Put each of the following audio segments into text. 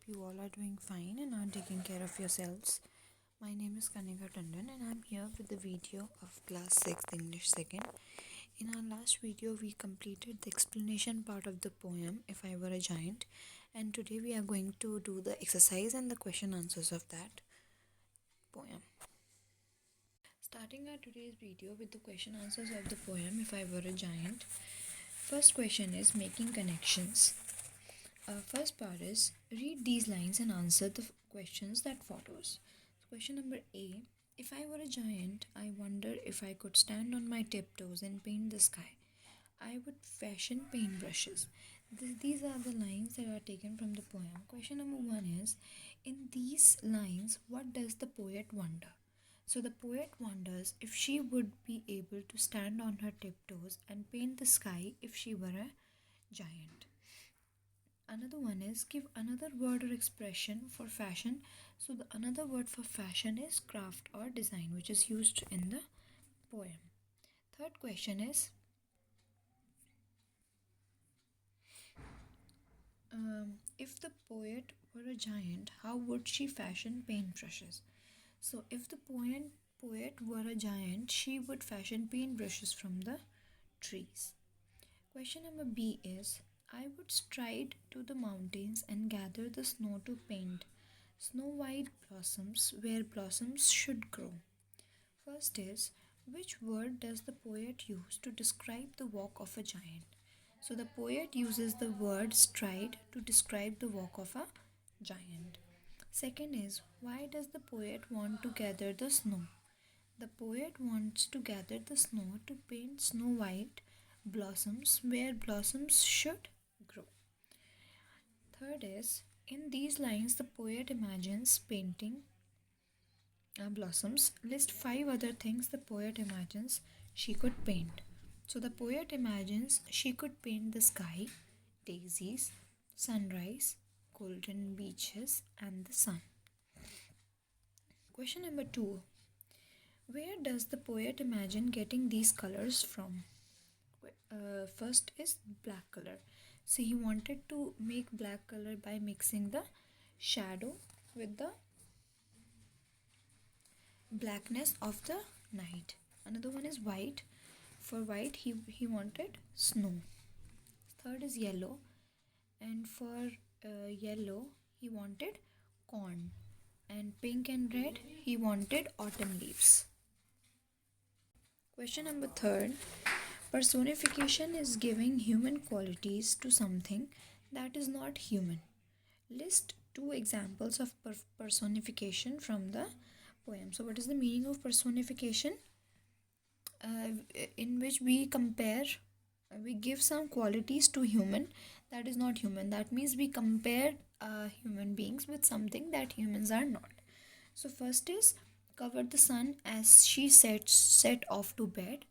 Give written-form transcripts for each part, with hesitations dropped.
you all are doing fine and are taking care of yourselves. My name is Kanika Tandon and I'm here with the video of Class 6 English 2nd. In our last video, we completed the explanation part of the poem If I Were a Giant, and today we are going to do the exercise and the question answers of that poem. Starting our today's video with the question answers of the poem If I Were a Giant. First question is making connections. First part is read these lines and answer the questions that follows. Question number A. If I were a giant, I wonder if I could stand on my tiptoes and paint the sky. I would fashion paintbrushes. These are the lines that are taken from the poem. Question number 1 is in these lines, what does the poet wonder? So the poet wonders if she would be able to stand on her tiptoes and paint the sky if she were a giant. Another one is give another word or expression for fashion. So the another word for fashion is craft or design, which is used in the poem. Third question is if the poet were a giant, how would she fashion paintbrushes? So if the poet were a giant, she would fashion paintbrushes from the trees. Question number B is I would stride to the mountains and gather the snow to paint snow white blossoms where blossoms should grow. First is which word does the poet use to describe the walk of a giant? So the poet uses the word stride to describe the walk of a giant. Second is why does the poet want to gather the snow? The poet wants to gather the snow to paint snow white blossoms where blossoms should grow. Third is in these lines the poet imagines painting blossoms. List 5 other things the poet imagines she could paint. So the poet imagines she could paint the sky, daisies, sunrise, golden beaches and the sun. Question number 2. Where does the poet imagine getting these colors from? First is black color. So he wanted to make black color by mixing the shadow with the blackness of the night. Another one is white. For white he wanted snow. Third is yellow, and for yellow he wanted corn, and pink and red he wanted autumn leaves. Question number 3. Personification is giving human qualities to something that is not human. List 2 examples of personification from the poem. So what is the meaning of personification? In which we compare, we give some qualities to human that is not human. That means we compare human beings with something that humans are not. So first is cover the sun as she set off to bed.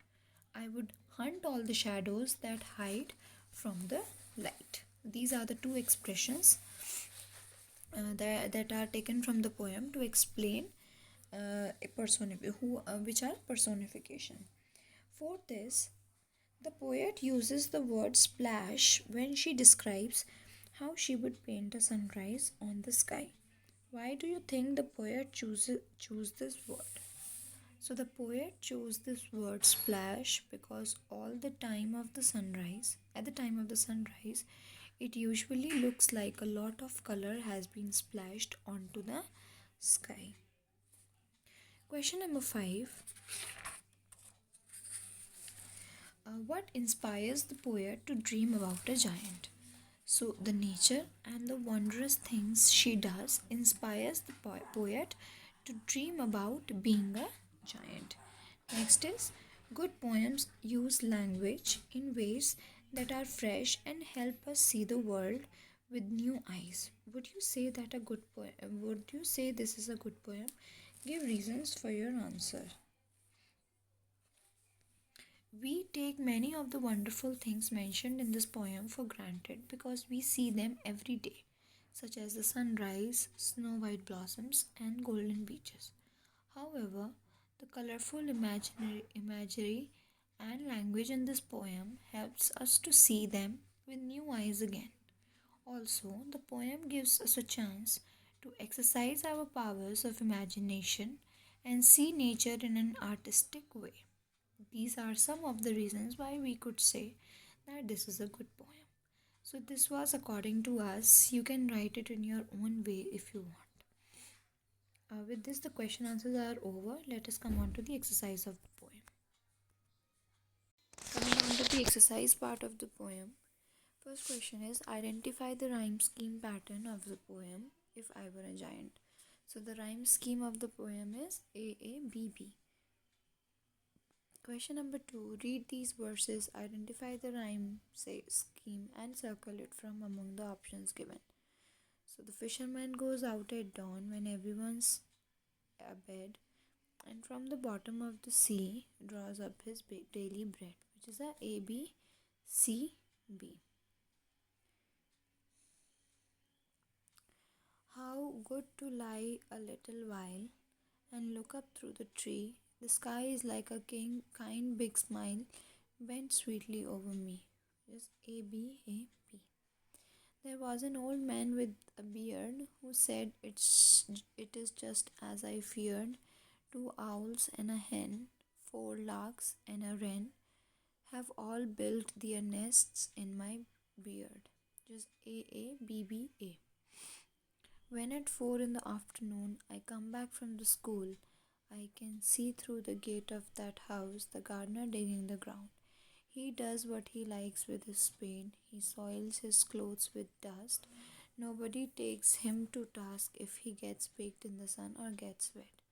I would hunt all the shadows that hide from the light. These are the 2 expressions that are taken from the poem to explain which are personification. Fourth is the poet uses the word splash when she describes how she would paint a sunrise on the sky. Why do you think the poet choose this word? So the poet chose this word splash because at the time of the sunrise, it usually looks like a lot of color has been splashed onto the sky. Question number 5. What inspires the poet to dream about a giant? So the nature and the wondrous things she does inspires the poet to dream about being a giant. Next is good poems use language in ways that are fresh and help us see the world with new eyes. Would you say this is a good poem? Give reasons for your answer. We take many of the wonderful things mentioned in this poem for granted because we see them every day, such as the sunrise, snow white blossoms, and golden beaches. However, the colorful imagery and language in this poem helps us to see them with new eyes again. Also, the poem gives us a chance to exercise our powers of imagination and see nature in an artistic way. These are some of the reasons why we could say that this is a good poem. So, this was according to us. You can write it in your own way if you want. With this, the question answers are over. Let us come on to the exercise of the poem. Coming on to the exercise part of the poem, first question is identify the rhyme scheme pattern of the poem if I were a giant. So the rhyme scheme of the poem is AABB. Question number 2, read these verses, identify the rhyme scheme and circle it from among the options given. So the fisherman goes out at dawn when everyone's abed, and from the bottom of the sea draws up his daily bread, which is a A B C B. How good to lie a little while and look up through the tree. The sky is like a kind big smile bent sweetly over me. Just A B A B. There was an old man with a beard who said it is just as I feared. 2 owls and a hen, 4 larks and a wren have all built their nests in my beard. Just AABBA. When at 4 in the afternoon I come back from the school, I can see through the gate of that house the gardener digging the ground. He does what he likes with his spade. He soils his clothes with dust. Nobody takes him to task if he gets baked in the sun or gets wet.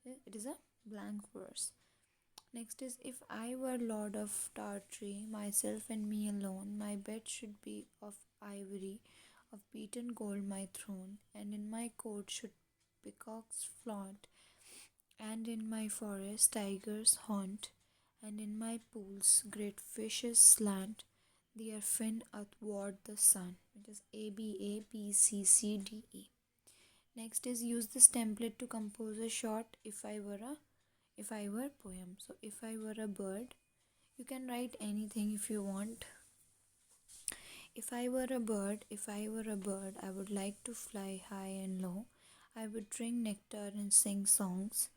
It is a blank verse. Next is if I were Lord of Tartary, myself and me alone, my bed should be of ivory, of beaten gold my throne, and in my court should peacocks flaunt, and in my forest tigers haunt, and in my pools great fishes slant their fin athwart the sun, which is ABABCCDE. Next is use this template to compose a short if I were poem. So if I were a bird, you can write anything if you want. If I were a bird, I would like to fly high and low. I would drink nectar and sing songs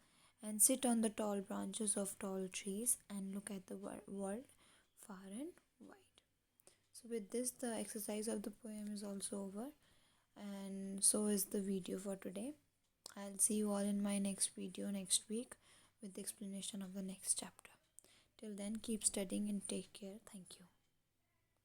and sit on the tall branches of tall trees and look at the world far and wide. So with this, the exercise of the poem is also over, and so is the video for today. I'll see you all in my next video next week with the explanation of the next chapter. Till then, keep studying and take care. Thank you.